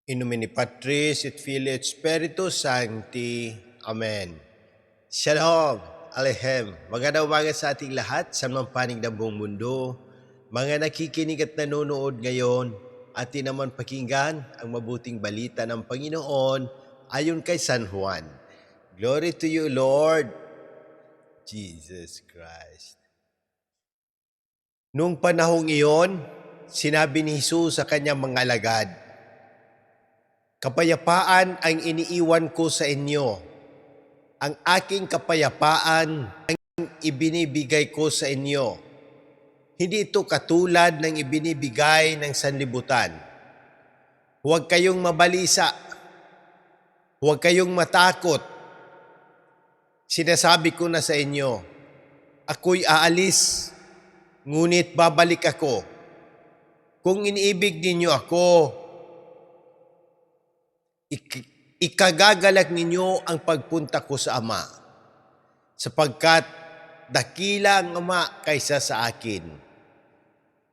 In nomine Patris et Filii et Spiritus Sancti. Amen. Shalom, Alehem. Magandang umaga sa ating lahat sa mga panig ng buong mundo. Mga nakikinig at nanonood ngayon, atin naman pakinggan ang mabuting balita ng Panginoon ayon kay San Juan. Glory to you, Lord Jesus Christ. Noong panahong iyon, sinabi ni Jesus sa kanyang mga alagad, "Kapayapaan ang iniiwan ko sa inyo. Ang aking kapayapaan ang ibinibigay ko sa inyo. Hindi ito katulad ng ibinibigay ng sanlibutan. Huwag kayong mabalisa. Huwag kayong matakot. Sinasabi ko na sa inyo, ako'y aalis, ngunit babalik ako. Kung iniibig ninyo ako, ikagagalak ninyo ang pagpunta ko sa Ama, sapagkat dakila ang Ama kaysa sa akin.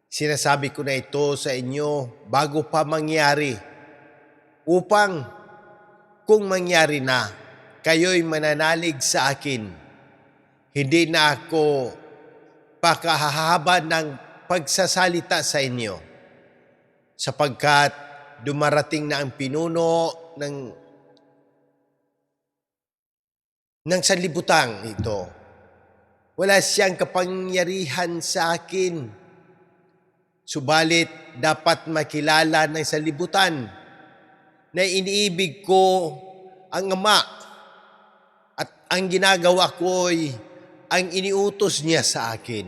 Sinasabi ko na ito sa inyo bago pa mangyari, upang kung mangyari na, kayo'y mananalig sa akin. Hindi na ako pakahahaba ng pagsasalita sa inyo, sapagkat dumarating na ang pinuno ng sanlibutan ito. Wala siyang kapangyarihan sa akin. Subalit dapat makilala ng sanlibutan na iniibig ko ang Ama at ang ginagawa ko'y ang iniutos niya sa akin."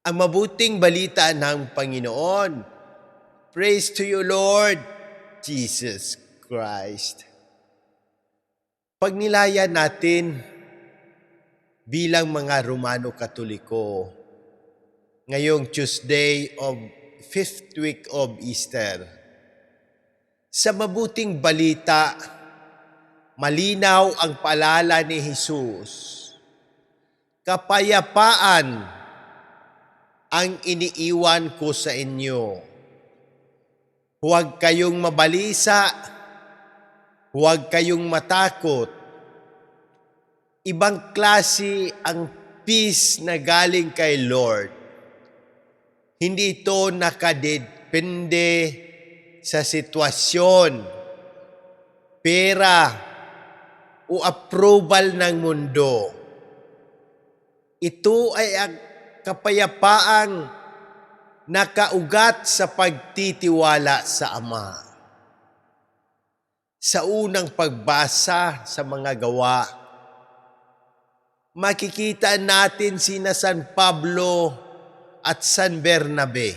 Ang mabuting balita ng Panginoon. Praise to you, Lord Jesus Christ. Pagnilayan natin bilang mga Romano Katoliko ngayong Tuesday of 5th week of Easter. Sa mabuting balita, malinaw ang paalala ni Jesus. Kapayapaan ang iniiwan ko sa inyo. Huwag kayong mabalisa, huwag kayong matakot. Ibang klase ang peace na galing kay Lord. Hindi ito nakadepende sa sitwasyon, pera, o approval ng mundo. Ito ay ang kapayapaang nakaugat sa pagtitiwala sa Ama. Sa unang pagbasa sa mga gawa, makikita natin sina San Pablo at San Bernabe.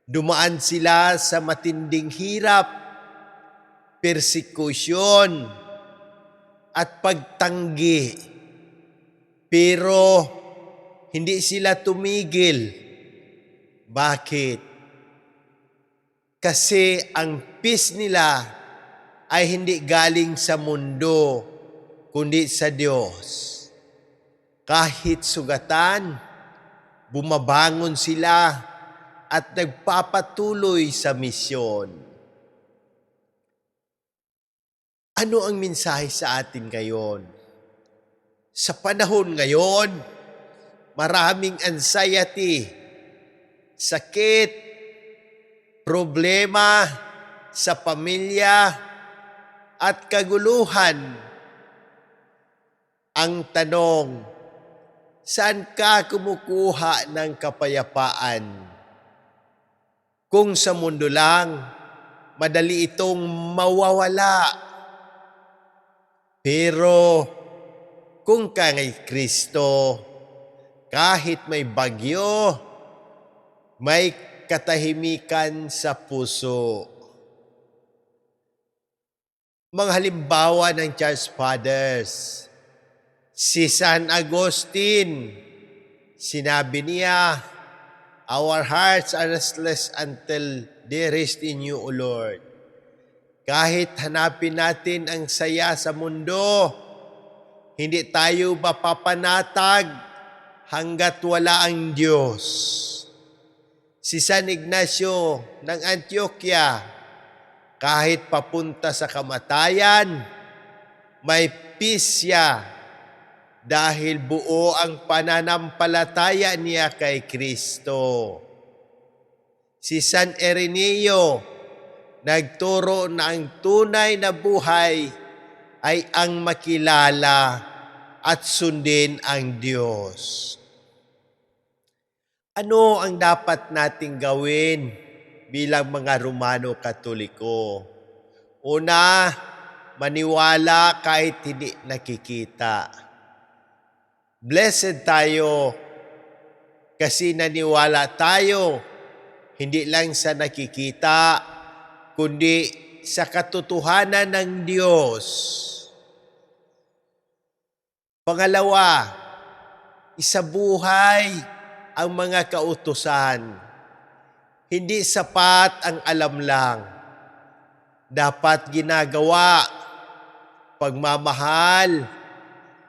Dumaan sila sa matinding hirap, persekusyon, at pagtanggi. Pero hindi sila tumigil. Bakit? Kasi ang peace nila ay hindi galing sa mundo, kundi sa Diyos. Kahit sugatan, bumabangon sila at nagpapatuloy sa misyon. Ano ang mensahe sa atin ngayon? Sa panahon ngayon, maraming anxiety, sakit, problema sa pamilya at kaguluhan. Ang tanong, saan ka kumukuha ng kapayapaan? Kung sa mundo lang, madali itong mawawala. Pero kung kay Kristo, kahit may bagyo, may katahimikan sa puso. Mga halimbawa ng Church Fathers. Si San Agustin, sinabi niya, "Our hearts are restless until they rest in you, O Lord." Kahit hanapin natin ang saya sa mundo, hindi tayo mapapanatag hanggat wala ang Diyos. Si San Ignacio ng Antioquia, kahit papunta sa kamatayan, may peace siya dahil buo ang pananampalataya niya kay Kristo. Si San Ireneo nagturo na ang tunay na buhay ay ang makilala at sundin ang Diyos. Ano ang dapat nating gawin bilang mga Romano Katoliko? Una, maniwala kahit hindi nakikita. Blessed tayo kasi naniwala tayo hindi lang sa nakikita, kundi sa katotohanan ng Diyos. Pangalawa, isabuhay ang mga kautusan. Hindi sapat ang alam lang. Dapat ginagawa. Pagmamahal,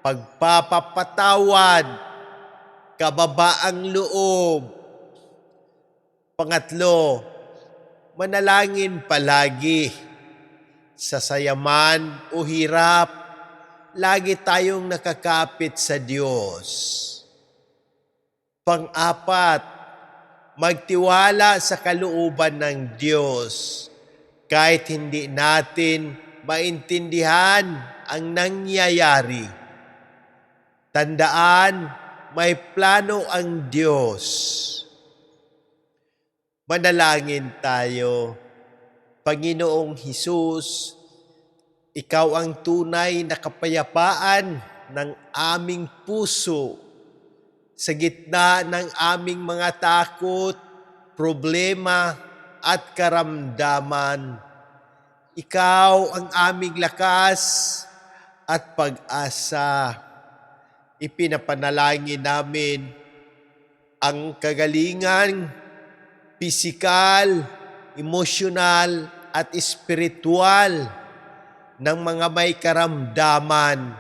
pagpapapatawad, kababaang loob. Pangatlo, manalangin palagi. Sa sayaman o hirap, lagi tayong nakakapit sa Diyos. Pang-apat, magtiwala sa kalooban ng Diyos kahit hindi natin maintindihan ang nangyayari. Tandaan, may plano ang Diyos. Manalangin tayo. Panginoong Hesus, Ikaw ang tunay na kapayapaan ng aming puso sa gitna ng aming mga takot, problema at karamdaman. Ikaw ang aming lakas at pag-asa. Ipinapanalangin namin ang kagalingan, pisikal, emosyonal at espiritual ng mga may karamdaman,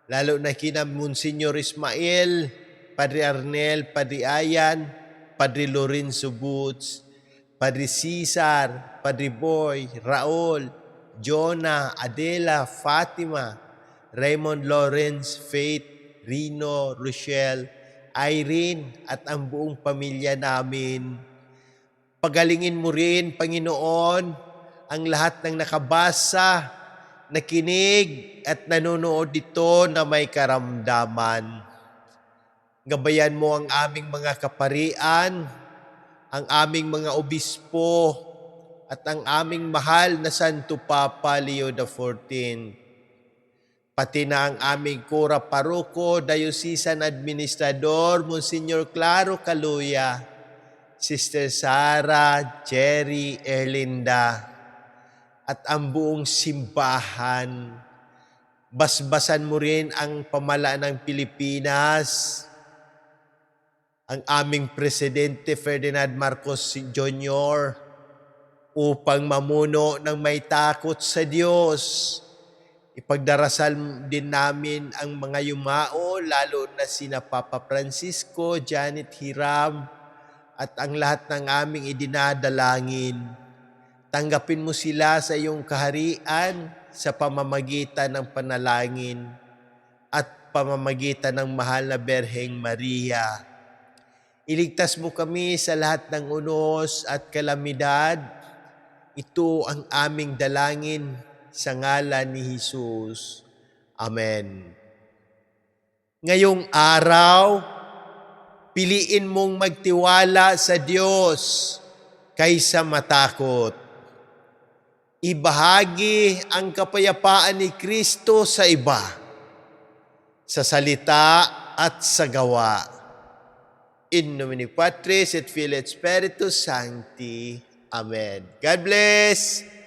lalo na kina Monsignor Ismael, Padre Arnel, Padre Ayan, Padre Lorenzo Boots, Padre Cesar, Padre Boy, Raul, Jonah, Adela, Fatima, Raymond Lawrence, Faith, Rino, Rochelle, Irene at ang buong pamilya namin. Pagalingin mo rin, Panginoon, ang lahat ng nakabasa, nakinig at nanonood dito na may karamdaman. Gabayan mo ang aming mga kaparian, ang aming mga obispo, at ang aming mahal na Santo Papa Leo XIV. Pati na ang aming Kura Paroko, Diocesan Administrador, Monsignor Claro Caluya, Sister Sara, Jerry, Erlinda, at ang buong simbahan. Basbasan mo rin ang pamalaan ng Pilipinas, ang aming Presidente Ferdinand Marcos Jr. upang mamuno ng may takot sa Diyos. Ipagdarasal din namin ang mga yumao, lalo na sina Papa Francisco, Janet Hiram, at ang lahat ng aming idinadalangin. Tanggapin mo sila sa iyong kaharian sa pamamagitan ng panalangin at pamamagitan ng mahal na Berheng Maria. Iligtas mo kami sa lahat ng unos at kalamidad. Ito ang aming dalangin sa ngalan ni Jesus. Amen. Ngayong araw, piliin mong magtiwala sa Diyos kaysa matakot. Ibahagi ang kapayapaan ni Kristo sa iba, sa salita at sa gawa. In nomine Patris et Filii et Spiritus Sancti. Amen. God bless!